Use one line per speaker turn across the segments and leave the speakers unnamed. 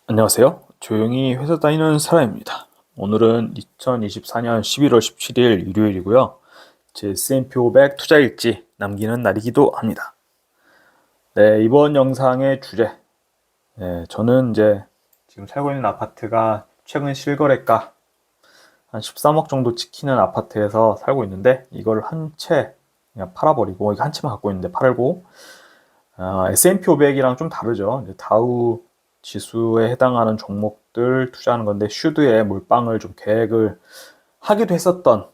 안녕하세요. 조용히 회사 다니는 사람입니다. 오늘은 2024년 11월 17일 일요일이고요. 제 S&P 500 투자 일지 남기는 날이기도 합니다. 네, 이번 영상의 주제. 네, 저는 이제 지금 살고 있는 아파트가 최근 실거래가 한 13억 정도 찍히는 아파트에서 살고 있는데 이걸 한 채 그냥 팔아버리고, 이거 한 채만 갖고 있는데 팔고, S&P 500이랑 좀 다르죠. 이제 다우 지수에 해당하는 종목들 투자하는 건데, 슈드에 몰빵을 좀 계획을 하기도 했었던,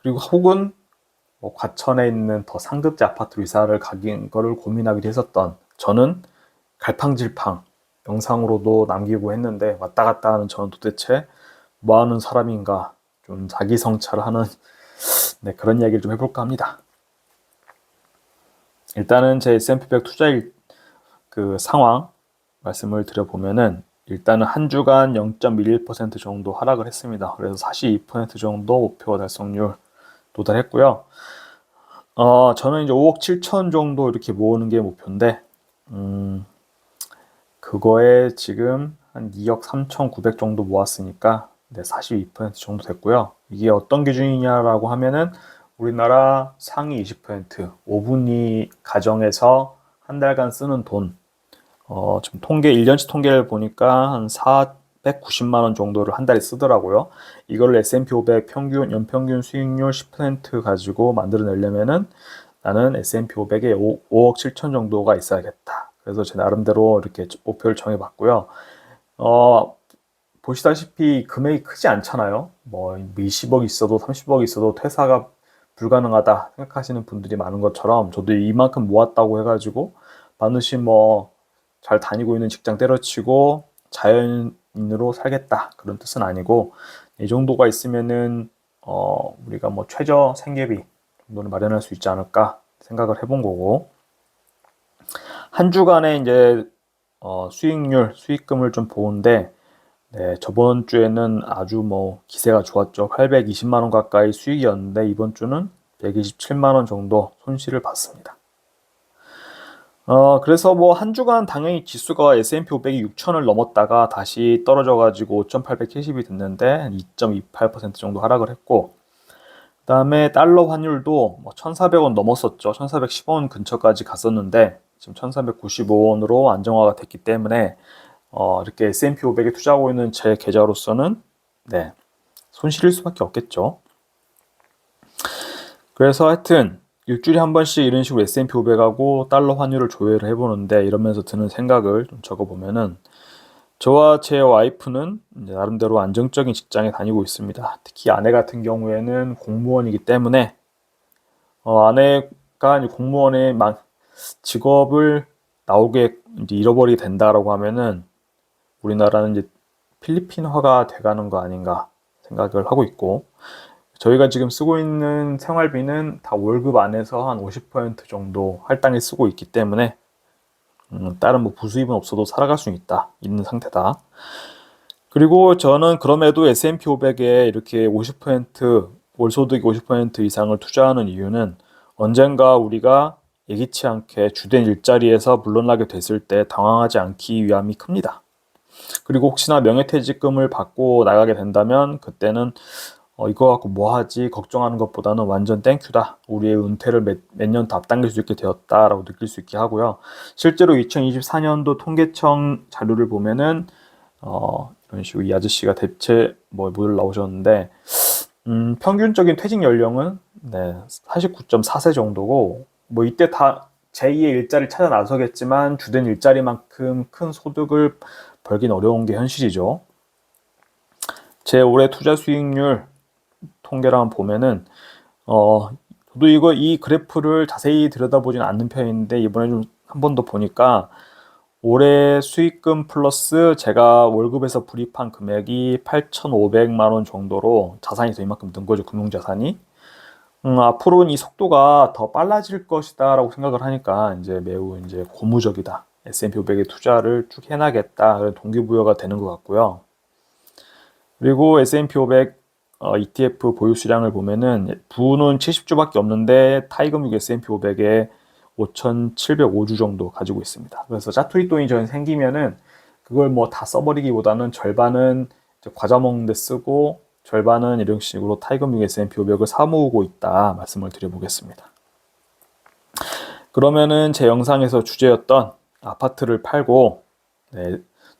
그리고 혹은 뭐 과천에 있는 더 상급지 아파트로 이사를 가긴 거를 고민하기도 했었던, 저는 갈팡질팡 영상으로도 남기고 했는데, 왔다 갔다 하는 저는 도대체 뭐 하는 사람인가, 좀 자기 성찰하는 네, 그런 이야기를 좀 해볼까 합니다. 일단은 제 S&P 500 투자일 그 상황 말씀을 드려보면은, 일단은 한 주간 0.11% 정도 하락을 했습니다. 그래서 42% 정도 목표 달성률 도달했고요. 저는 이제 5억 7천 정도 이렇게 모으는 게 목표인데, 그거에 지금 한 2억 3,900 정도 모았으니까, 네, 42% 정도 됐고요. 이게 어떤 기준이냐라고 하면은, 우리나라 상위 20%, 5분위 가정에서 한 달간 쓰는 돈, 지금 1년치 통계를 보니까 한 490만 원 정도를 한 달에 쓰더라고요. 이걸 S&P 500 평균, 연평균 수익률 10% 가지고 만들어내려면은 나는 S&P 500에 5억 7천 정도가 있어야겠다. 그래서 제 나름대로 이렇게 목표를 정해봤고요. 보시다시피 금액이 크지 않잖아요. 뭐 20억 있어도 30억 있어도 퇴사가 불가능하다 생각하시는 분들이 많은 것처럼, 저도 이만큼 모았다고 해가지고 반드시 뭐 잘 다니고 있는 직장 때려치고 자연인으로 살겠다, 그런 뜻은 아니고, 이 정도가 있으면은 우리가 뭐 최저 생계비 정도는 마련할 수 있지 않을까 생각을 해본 거고, 한 주간의 이제 수익률, 수익금을 좀 보는데, 네, 저번 주에는 아주 뭐 기세가 좋았죠. 820만 원 가까이 수익이었는데, 이번 주는 127만 원 정도 손실을 봤습니다. 그래서 뭐 한 주간 당연히 지수가 S&P 500이 6천을 넘었다가 다시 떨어져가지고 5,870이 됐는데 2.28% 정도 하락을 했고, 그다음에 달러 환율도 뭐 1,400원 넘었었죠. 1,410원 근처까지 갔었는데 지금 1,495원으로 안정화가 됐기 때문에, 이렇게 S&P 500에 투자하고 있는 제 계좌로서는, 네, 손실일 수밖에 없겠죠. 그래서 하여튼 일주일에 한 번씩 이런 식으로 S&P 500하고 달러 환율을 조회를 해보는데, 이러면서 드는 생각을 좀 적어보면은, 저와 제 와이프는 이제 나름대로 안정적인 직장에 다니고 있습니다. 특히 아내 같은 경우에는 공무원이기 때문에, 아내가 이제 공무원의 직업을 나오게 이제 잃어버리게 된다라고 하면은, 우리나라는 이제 필리핀화가 돼가는 거 아닌가 생각을 하고 있고, 저희가 지금 쓰고 있는 생활비는 다 월급 안에서 한 50% 정도 할당에 쓰고 있기 때문에, 다른 뭐 부수입은 없어도 살아갈 수 있는 상태다. 그리고 저는 그럼에도 S&P 500에 이렇게 50%, 월소득 50% 이상을 투자하는 이유는, 언젠가 우리가 예기치 않게 주된 일자리에서 물러나게 됐을 때 당황하지 않기 위함이 큽니다. 그리고 혹시나 명예퇴직금을 받고 나가게 된다면, 그때는 이거 갖고 뭐 하지 걱정하는 것보다는 완전 땡큐다, 우리의 은퇴를 몇 년 더 앞당길 수 있게 되었다라고 느낄 수 있게 하고요. 실제로 2024년도 통계청 자료를 보면은, 이런 식으로 이 아저씨가 대체 뭘 나오셨는데, 평균적인 퇴직 연령은, 네, 49.4세 정도고, 뭐 이때 다 제2의 일자리를 찾아 나서겠지만 주된 일자리만큼 큰 소득을 벌긴 어려운 게 현실이죠. 제 올해 투자 수익률 통계를 한번 보면은, 저도 이 그래프를 자세히 들여다보진 않는 편인데, 이번에 좀 한 번 더 보니까 올해 수익금 플러스 제가 월급에서 불입한 금액이 8,500만 원 정도로 자산이 더 이만큼 는 거죠, 금융자산이. 앞으로는 이 속도가 더 빨라질 것이다라고 생각을 하니까 이제 매우 이제 고무적이다, S&P 500에 투자를 쭉 해나겠다, 그런 동기부여가 되는 것 같고요. 그리고 S&P 500 ETF 보유 수량을 보면은, 부는 70주밖에 없는데 타이거믹 S&P 500에 5,705주 정도 가지고 있습니다. 그래서 짜투리 돈이 전 생기면은 그걸 뭐 다 써버리기보다는 절반은 이제 과자 먹는 데 쓰고 절반은 이런 식으로 타이거뮤 S&P 500을 사모으고 있다 말씀을 드려보겠습니다. 그러면은 제 영상에서 주제였던 아파트를 팔고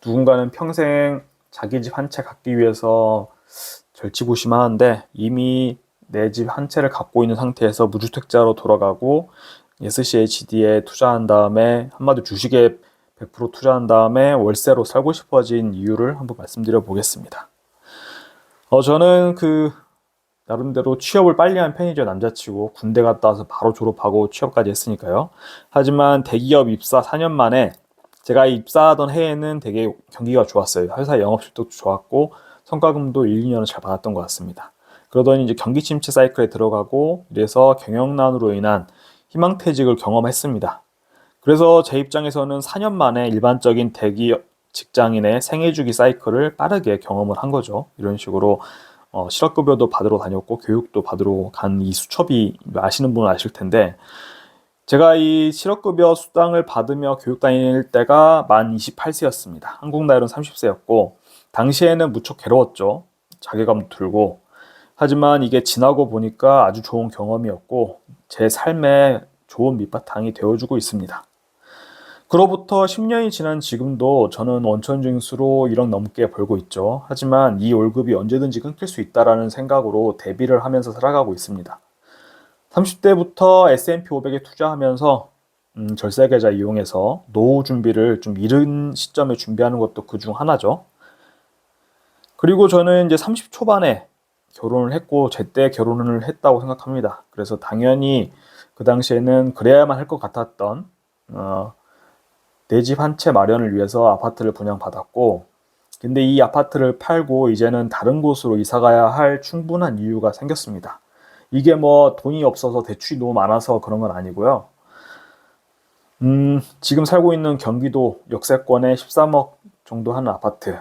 누군가는 평생 자기 집 한 채 갖기 위해서 절치부심하는데 이미 내 집 한 채를 갖고 있는 상태에서 무주택자로 돌아가고 SCHD에 투자한 다음에 한마디로 주식에 100% 투자한 다음에 월세로 살고 싶어진 이유를 한번 말씀드려 보겠습니다. 저는 나름대로 취업을 빨리 한 편이죠. 남자치고 군대 갔다 와서 바로 졸업하고 취업까지 했으니까요. 하지만 대기업 입사 4년 만에 제가 입사하던 해에는 되게 경기가 좋았어요. 회사 영업실도 좋았고 성과금도 1, 2년을 잘 받았던 것 같습니다. 그러더니 이제 경기 침체 사이클에 들어가고 이래서 경영난으로 인한 희망퇴직을 경험했습니다. 그래서 제 입장에서는 4년 만에 일반적인 대기업 직장인의 생애주기 사이클을 빠르게 경험을 한 거죠. 이런 식으로 실업급여도 받으러 다녔고 교육도 받으러 간 이 수첩이 아시는 분은 아실 텐데 제가 이 실업급여 수당을 받으며 교육 다닐 때가 만 28세였습니다. 한국 나이로는 30세였고 당시에는 무척 괴로웠죠. 자괴감도 들고 하지만 이게 지나고 보니까 아주 좋은 경험이었고 제 삶에 좋은 밑바탕이 되어주고 있습니다. 그로부터 10년이 지난 지금도 저는 원천징수로 1억 넘게 벌고 있죠. 하지만 이 월급이 언제든지 끊길 수 있다는 생각으로 대비를 하면서 살아가고 있습니다. 30대부터 S&P 500에 투자하면서 절세계좌 이용해서 노후 준비를 좀 이른 시점에 준비하는 것도 그 중 하나죠. 그리고 저는 이제 30 초반에 결혼을 했고 제때 결혼을 했다고 생각합니다. 그래서 당연히 그 당시에는 그래야만 할 것 같았던 내 집 한 채 마련을 위해서 아파트를 분양받았고 근데 이 아파트를 팔고 이제는 다른 곳으로 이사 가야 할 충분한 이유가 생겼습니다. 이게 뭐 돈이 없어서 대출이 너무 많아서 그런 건 아니고요. 지금 살고 있는 경기도 역세권에 13억 정도 하는 아파트.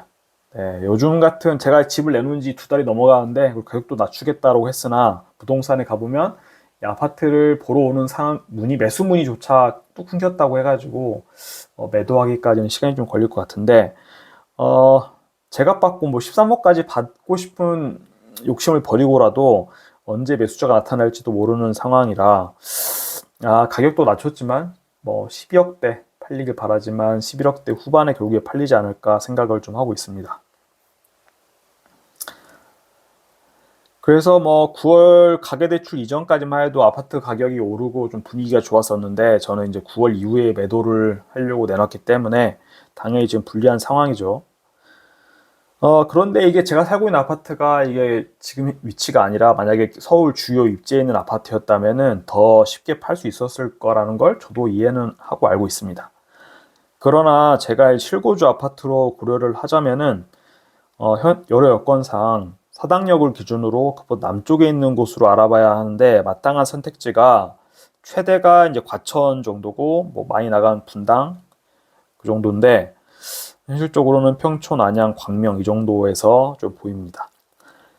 요즘 같은 제가 집을 내놓은 지 2달이 넘어가는데 가격도 낮추겠다고 했으나 부동산에 가보면 이 아파트를 보러 오는 매수 문의조차 뚝 끊겼다고 해가지고 매도하기까지는 시간이 좀 걸릴 것 같은데 제가 받고 뭐 13억까지 받고 싶은 욕심을 버리고라도 언제 매수자가 나타날지도 모르는 상황이라 가격도 낮췄지만 뭐 12억대 팔리길 바라지만 11억대 후반에 결국에 팔리지 않을까 생각을 좀 하고 있습니다. 그래서 뭐 9월 가계대출 이전까지만 해도 아파트 가격이 오르고 좀 분위기가 좋았었는데 저는 이제 9월 이후에 매도를 하려고 내놨기 때문에 당연히 지금 불리한 상황이죠. 그런데 이게 제가 살고 있는 아파트가 이게 지금 위치가 아니라 만약에 서울 주요 입지에 있는 아파트였다면은 더 쉽게 팔 수 있었을 거라는 걸 저도 이해는 하고 알고 있습니다. 그러나 제가 실거주 아파트로 고려를 하자면은 여러 여건상 사당역을 기준으로 남쪽에 있는 곳으로 알아봐야 하는데 마땅한 선택지가 최대가 이제 과천 정도고 뭐 많이 나간 분당 그 정도인데 현실적으로는 평촌, 안양, 광명 이 정도에서 좀 보입니다.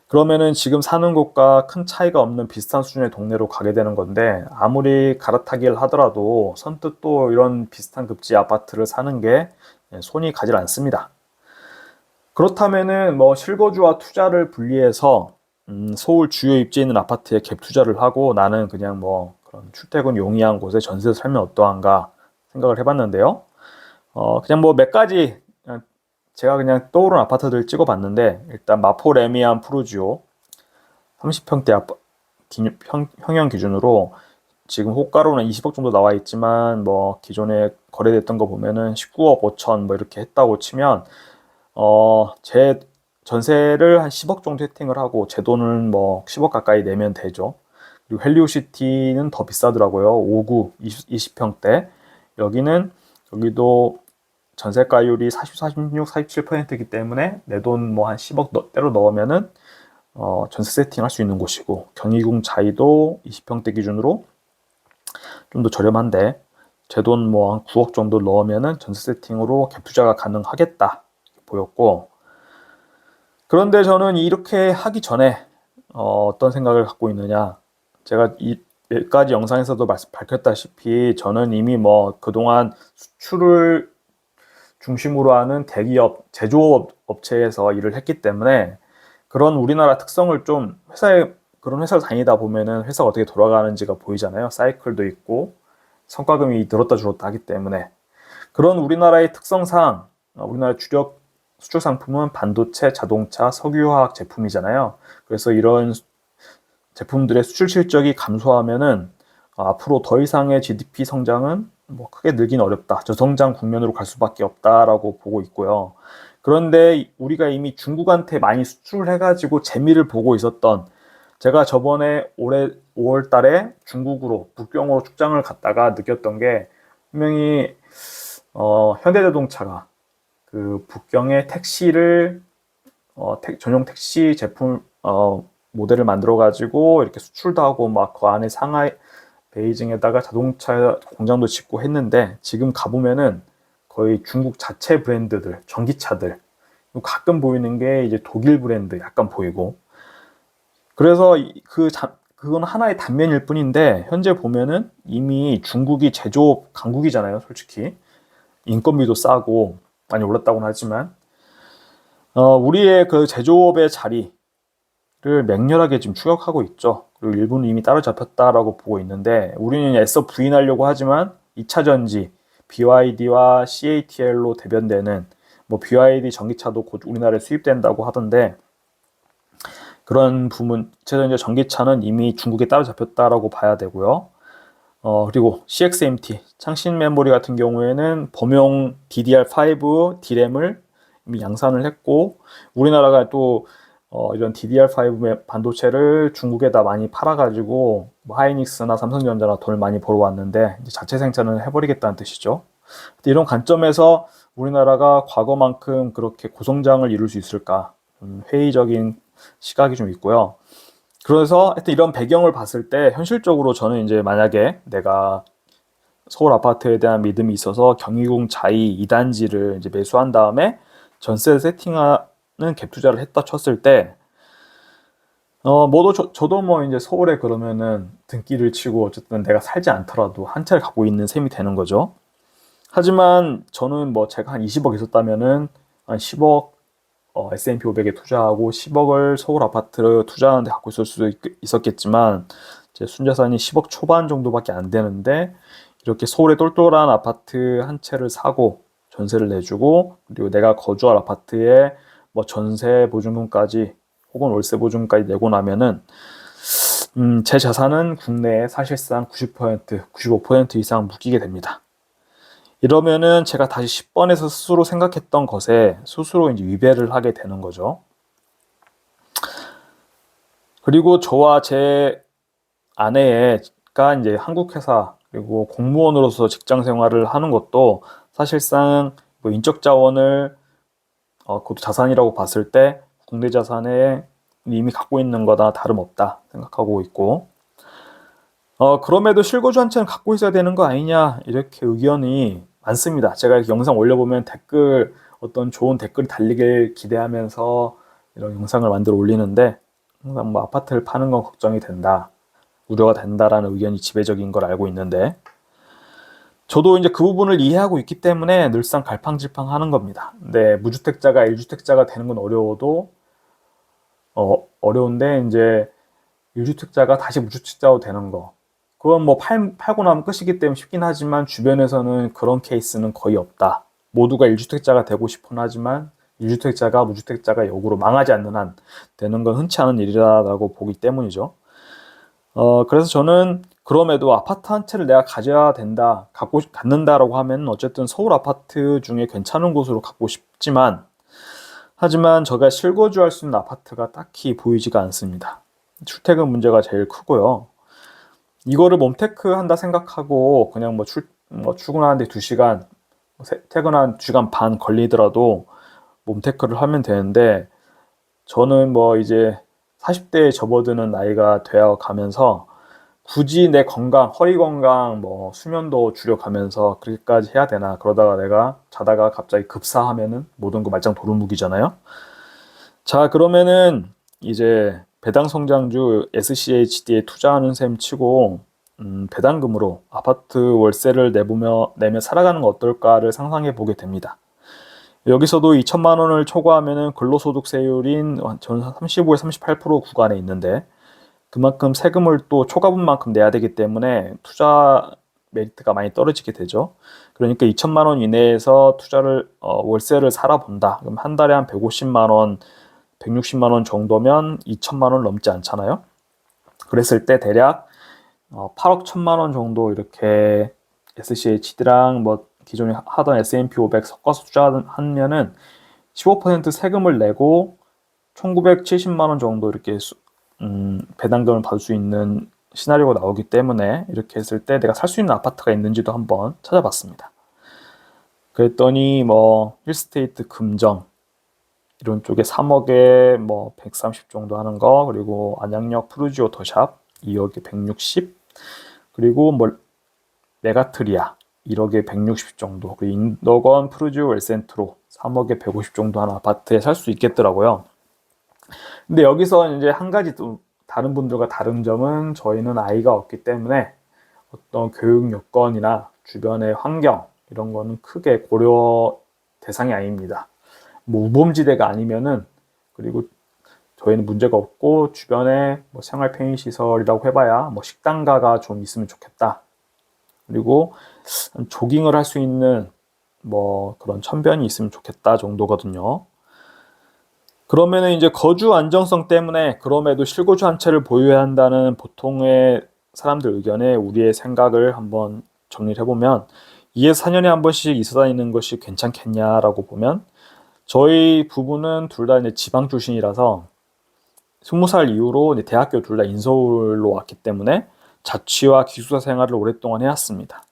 그러면은 지금 사는 곳과 큰 차이가 없는 비슷한 수준의 동네로 가게 되는 건데 아무리 갈아타기를 하더라도 선뜻 또 이런 비슷한 급지 아파트를 사는 게 손이 가질 않습니다. 그렇다면은 뭐 실거주와 투자를 분리해서 서울 주요 입지에 있는 아파트에 갭 투자를 하고 나는 그냥 뭐 그런 출퇴근 용이한 곳에 전세에서 살면 어떠한가 생각을 해봤는데요. 그냥 뭐 몇 가지 제가 그냥 떠오른 아파트들 찍어봤는데 일단 마포 레미안 푸르지오 30평대 평형 기준으로 지금 호가로는 20억 정도 나와 있지만 뭐 기존에 거래됐던 거 보면은 19억 5천 뭐 이렇게 했다고 치면 제 전세를 한 10억 정도 세팅을 하고 제 돈은 뭐 10억 가까이 내면 되죠. 그리고 헬리오시티는 더 비싸더라고요. 5구 20평대 여기도 전세가율이 40, 46, 47%이기 때문에 내 돈 뭐 한 10억 대로 넣으면은 전세 세팅할 수 있는 곳이고 경희궁 자이도 20평대 기준으로 좀 더 저렴한데 제 돈 뭐 한 9억 정도 넣으면은 전세 세팅으로 갭 투자가 가능하겠다 보였고 그런데 저는 이렇게 하기 전에 어떤 생각을 갖고 있느냐 제가 몇 가지 영상에서도 밝혔다시피 저는 이미 뭐 그동안 중심으로 하는 대기업, 제조업 업체에서 일을 했기 때문에 그런 우리나라 특성을 좀 그런 회사를 다니다 보면은 회사가 어떻게 돌아가는지가 보이잖아요. 사이클도 있고 성과금이 늘었다 줄었다 하기 때문에 그런 우리나라의 특성상 우리나라 주력 수출 상품은 반도체, 자동차, 석유화학 제품이잖아요. 그래서 이런 제품들의 수출 실적이 감소하면은 앞으로 더 이상의 GDP 성장은 뭐 크게 늘긴 어렵다. 저성장 국면으로 갈 수밖에 없다라고 보고 있고요. 그런데 우리가 이미 중국한테 많이 수출을 해가지고 재미를 보고 있었던 제가 저번에 올해 5월 달에 중국으로 북경으로 출장을 갔다가 느꼈던 게 분명히 현대자동차가 그 북경의 택시를 전용 택시 제품 모델을 만들어 가지고 이렇게 수출도 하고 막 그 안에 상하이 베이징에다가 자동차 공장도 짓고 했는데 지금 가보면은 거의 중국 자체 브랜드들 전기차들 가끔 보이는 게 이제 독일 브랜드 약간 보이고 그래서 그건 하나의 단면일 뿐인데 현재 보면은 이미 중국이 제조업 강국이잖아요. 솔직히 인건비도 싸고 많이 올랐다고는 하지만 우리의 그 제조업의 자리를 맹렬하게 지금 추격하고 있죠. 그리고 일본은 이미 따라잡혔다라고 보고 있는데 우리는 애써 부인하려고 하지만 2차 전지, BYD와 CATL로 대변되는 뭐 BYD 전기차도 곧 우리나라에 수입된다고 하던데 그런 부분, 2차 전지 전기차는 이미 중국에 따라잡혔다라고 봐야 되고요. 그리고 CXMT, 창신 메모리 같은 경우에는 범용 DDR5 D램을 이미 양산을 했고 우리나라가 또 이런 DDR5 반도체를 중국에다 많이 팔아가지고 뭐 하이닉스나 삼성전자나 돈을 많이 벌어왔는데 이제 자체 생산을 해버리겠다는 뜻이죠. 이런 관점에서 우리나라가 과거만큼 그렇게 고성장을 이룰 수 있을까? 회의적인 시각이 좀 있고요. 그래서 하여튼 이런 배경을 봤을 때 현실적으로 저는 이제 만약에 내가 서울 아파트에 대한 믿음이 있어서 경희궁 자이 2단지를 이제 매수한 다음에 전세 세팅하는 갭 투자를 했다 쳤을 때 저도 뭐 이제 서울에 그러면은 등기를 치고 어쨌든 내가 살지 않더라도 한 채를 갖고 있는 셈이 되는 거죠. 하지만 저는 뭐 제가 한 20억 있었다면은 한 10억 S&P 500에 투자하고 10억을 서울 아파트를 투자하는데 갖고 있을 수도 있었겠지만 제 순자산이 10억 초반 정도밖에 안 되는데 이렇게 서울에 똘똘한 아파트 한 채를 사고 전세를 내주고 그리고 내가 거주할 아파트에 뭐 전세 보증금까지 혹은 월세 보증금까지 내고 나면은 제 자산은 국내에 사실상 90%, 95% 이상 묶이게 됩니다. 이러면은 제가 다시 10번에서 스스로 생각했던 것에 스스로 이제 위배를 하게 되는 거죠. 그리고 저와 제 아내가 이제 한국 회사 그리고 공무원으로서 직장 생활을 하는 것도 사실상 뭐 인적 자원을 그것도 자산이라고 봤을 때 국내 자산에 이미 갖고 있는 거나 다름없다 생각하고 있고 그럼에도 실거주 한 채는 갖고 있어야 되는 거 아니냐 이렇게 의견이 많습니다. 제가 이렇게 영상 올려보면 어떤 좋은 댓글이 달리길 기대하면서 이런 영상을 만들어 올리는데 항상 뭐 아파트를 파는 건 걱정이 된다, 우려가 된다라는 의견이 지배적인 걸 알고 있는데 저도 이제 그 부분을 이해하고 있기 때문에 늘상 갈팡질팡 하는 겁니다. 근데 무주택자가 1주택자가 되는 건 어려운데 이제 1주택자가 다시 무주택자로 되는 거 그건 뭐 팔고 나면 끝이기 때문에 쉽긴 하지만 주변에서는 그런 케이스는 거의 없다. 모두가 1주택자가 되고 싶은 하지만 1주택자가 무주택자가 역으로 망하지 않는 한 되는 건 흔치 않은 일이라고 보기 때문이죠. 그래서 저는 그럼에도 아파트 한 채를 내가 가져야 된다, 갖는다라고 하면 어쨌든 서울 아파트 중에 괜찮은 곳으로 갖고 싶지만 하지만 제가 실거주할 수 있는 아파트가 딱히 보이지가 않습니다. 출퇴근 문제가 제일 크고요. 이거를 몸테크 한다 생각하고 그냥 출근하는데 2시간, 퇴근한 2시간 반 걸리더라도 몸테크를 하면 되는데 저는 뭐 이제 40대에 접어드는 나이가 되어 가면서 굳이 내 건강, 허리 건강, 뭐 수면도 줄여가면서 그렇게까지 해야 되나 그러다가 내가 자다가 갑자기 급사하면은 모든 거 말짱 도루묵이잖아요. 자 그러면은 이제 배당 성장주 SCHD에 투자하는 셈 치고 배당금으로 아파트 월세를 내며 살아가는 거 어떨까를 상상해 보게 됩니다. 여기서도 2천만 원을 초과하면은 근로소득세율인 저는 35에서 38% 구간에 있는데 그만큼 세금을 또 초과분만큼 내야 되기 때문에 투자 메리트가 많이 떨어지게 되죠. 그러니까 2천만 원 이내에서 투자를 월세를 살아본다. 그럼 한 달에 한 150만 원, 160만 원 정도면 2천만 원 넘지 않잖아요. 그랬을 때 대략 8억 1천만 원 정도 이렇게 SCHD랑 뭐 기존에 하던 S&P 500 섞어서 투자하면은 15% 세금을 내고 1970만 원 정도 이렇게 배당금을 받을 수 있는 시나리오가 나오기 때문에 이렇게 했을 때 내가 살 수 있는 아파트가 있는지도 한번 찾아봤습니다. 그랬더니 뭐 힐스테이트 금정 이런 쪽에 3억에 뭐 130 정도 하는 거, 그리고 안양역 푸르지오 더샵 2억에 160, 그리고 뭐 메가트리아 1억에 160 정도, 그리고 인덕원 푸르지오 엘센트로 3억에 150 정도 하는 아파트에 살 수 있겠더라고요. 근데 여기서 이제 한 가지 또 다른 분들과 다른 점은 저희는 아이가 없기 때문에 어떤 교육 여건이나 주변의 환경 이런 거는 크게 고려 대상이 아닙니다. 뭐 우범지대가 아니면은, 그리고 저희는 문제가 없고 주변에 뭐 생활 편의 시설이라고 해봐야 뭐 식당가가 좀 있으면 좋겠다. 그리고 조깅을 할 수 있는 뭐 그런 천변이 있으면 좋겠다 정도거든요. 그러면은 이제 거주 안정성 때문에 그럼에도 실거주 한 채를 보유해야 한다는 보통의 사람들 의견에 우리의 생각을 한번 정리를 해보면 2에서 4년에 한 번씩 이사 다니는 것이 괜찮겠냐라고 보면, 저희 부부는 둘 다 이제 지방 출신이라서 20살 이후로 이제 대학교 둘 다 인서울로 왔기 때문에 자취와 기숙사 생활을 오랫동안 해왔습니다.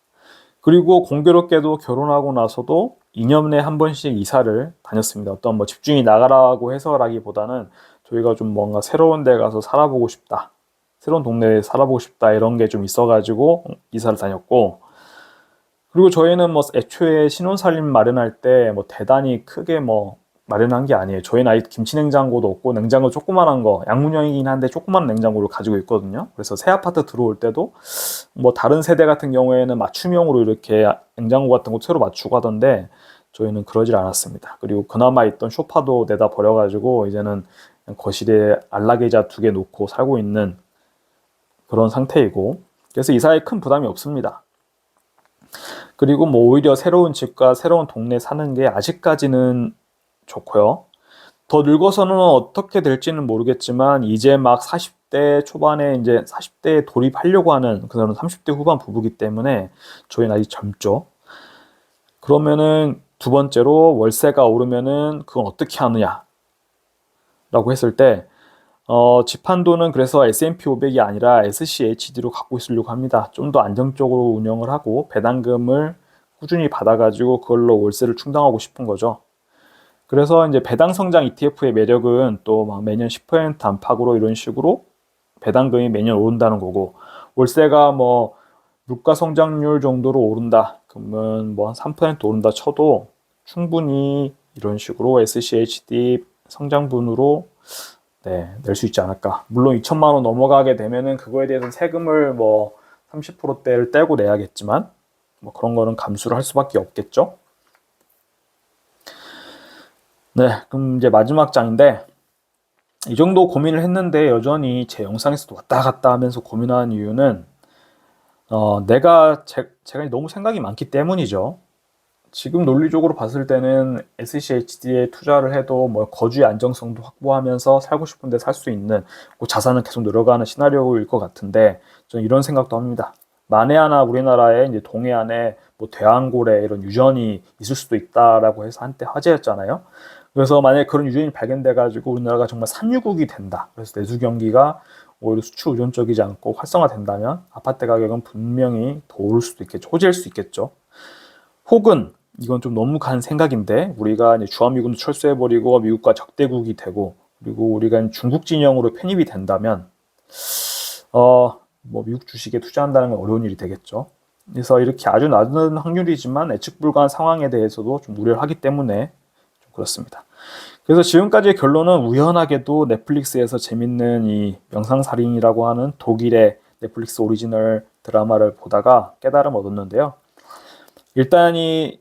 그리고 공교롭게도 결혼하고 나서도 2년 내에 한 번씩 이사를 다녔습니다. 어떤 뭐 집주인이 나가라고 해서라기보다는 저희가 좀 뭔가 새로운 데 가서 살아보고 싶다, 새로운 동네에 살아보고 싶다 이런 게 좀 있어가지고 이사를 다녔고, 그리고 저희는 뭐 애초에 신혼살림 마련할 때 뭐 대단히 크게 뭐 마련한 게 아니에요. 저희는 아예 김치냉장고도 없고 냉장고 조그만한 거, 양문형이긴 한데 조그만 냉장고를 가지고 있거든요. 그래서 새 아파트 들어올 때도 뭐 다른 세대 같은 경우에는 맞춤형으로 이렇게 냉장고 같은 거 새로 맞추고 하던데 저희는 그러질 않았습니다. 그리고 그나마 있던 소파도 내다 버려가지고 이제는 그냥 거실에 안락의자 2개 놓고 살고 있는 그런 상태이고, 그래서 이사에 큰 부담이 없습니다. 그리고 뭐 오히려 새로운 집과 새로운 동네 사는 게 아직까지는 좋고요. 더 늙어서는 어떻게 될지는 모르겠지만 이제 막 40대 초반에 이제 40대에 돌입하려고 하는 그런 30대 후반 부부기 때문에 저희는 아직 젊죠. 그러면은 두 번째로 월세가 오르면은 그건 어떻게 하느냐라고 했을 때 집 한도는 그래서 S&P 500이 아니라 SCHD로 갖고 있으려고 합니다. 좀 더 안정적으로 운영을 하고 배당금을 꾸준히 받아가지고 그걸로 월세를 충당하고 싶은 거죠. 그래서 이제 배당 성장 ETF의 매력은 또 막 매년 10% 안팎으로 이런 식으로 배당금이 매년 오른다는 거고, 월세가 뭐 물가 성장률 정도로 오른다 그러면 뭐 한 3% 오른다 쳐도 충분히 이런 식으로 SCHD 성장분으로 낼 수 있지 않을까. 물론 2천만 원 넘어가게 되면은 그거에 대해서 세금을 뭐 30%대를 떼고 내야겠지만 뭐 그런 거는 감수를 할 수밖에 없겠죠. 네, 그럼 이제 마지막 장인데, 이 정도 고민을 했는데 여전히 제 영상에서도 왔다 갔다 하면서 고민하는 이유는 제가 너무 생각이 많기 때문이죠. 지금 논리적으로 봤을 때는 SCHD에 투자를 해도 뭐 거주의 안정성도 확보하면서 살고 싶은데 살 수 있는, 자산은 계속 늘어가는 시나리오일 것 같은데, 저는 이런 생각도 합니다. 만에 하나 우리나라에 이제 동해안에 뭐 대왕고래 이런 유전이 있을 수도 있다라고 해서 한때 화제였잖아요. 그래서 만약에 그런 유전이 발견돼 가지고 우리나라가 정말 산유국이 된다, 그래서 내수 경기가 오히려 수출 의존적이지 않고 활성화된다면 아파트 가격은 분명히 더 오를 수도 있겠죠. 호재일 수 있겠죠. 혹은 이건 좀 너무 간 생각인데, 우리가 이제 주한미군도 철수해버리고 미국과 적대국이 되고, 그리고 우리가 중국 진영으로 편입이 된다면 뭐 미국 주식에 투자한다는 건 어려운 일이 되겠죠. 그래서 이렇게 아주 낮은 확률이지만 예측 불가한 상황에 대해서도 좀 우려를 하기 때문에 좀 그렇습니다. 그래서 지금까지의 결론은 우연하게도 넷플릭스에서 재밌는 이 명상살인이라고 하는 독일의 넷플릭스 오리지널 드라마를 보다가 깨달음 얻었는데요. 일단 이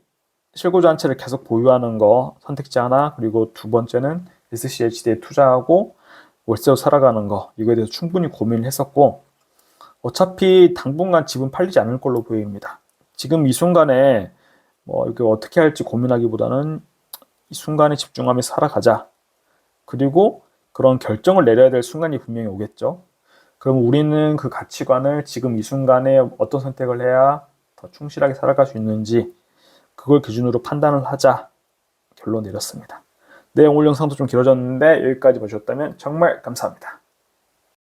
실고주 한 채를 계속 보유하는 거 선택지 하나, 그리고 두 번째는 SCHD에 투자하고 월세로 살아가는 거, 이거에 대해서 충분히 고민을 했었고, 어차피 당분간 집은 팔리지 않을 걸로 보입니다. 지금 이 순간에 뭐 이렇게 어떻게 할지 고민하기보다는 이 순간에 집중하며 살아가자. 그리고 그런 결정을 내려야 될 순간이 분명히 오겠죠. 그럼 우리는 그 가치관을 지금 이 순간에 어떤 선택을 해야 더 충실하게 살아갈 수 있는지 그걸 기준으로 판단을 하자 결론 내렸습니다. 네, 오늘 영상도 좀 길어졌는데 여기까지 보셨다면 정말 감사합니다.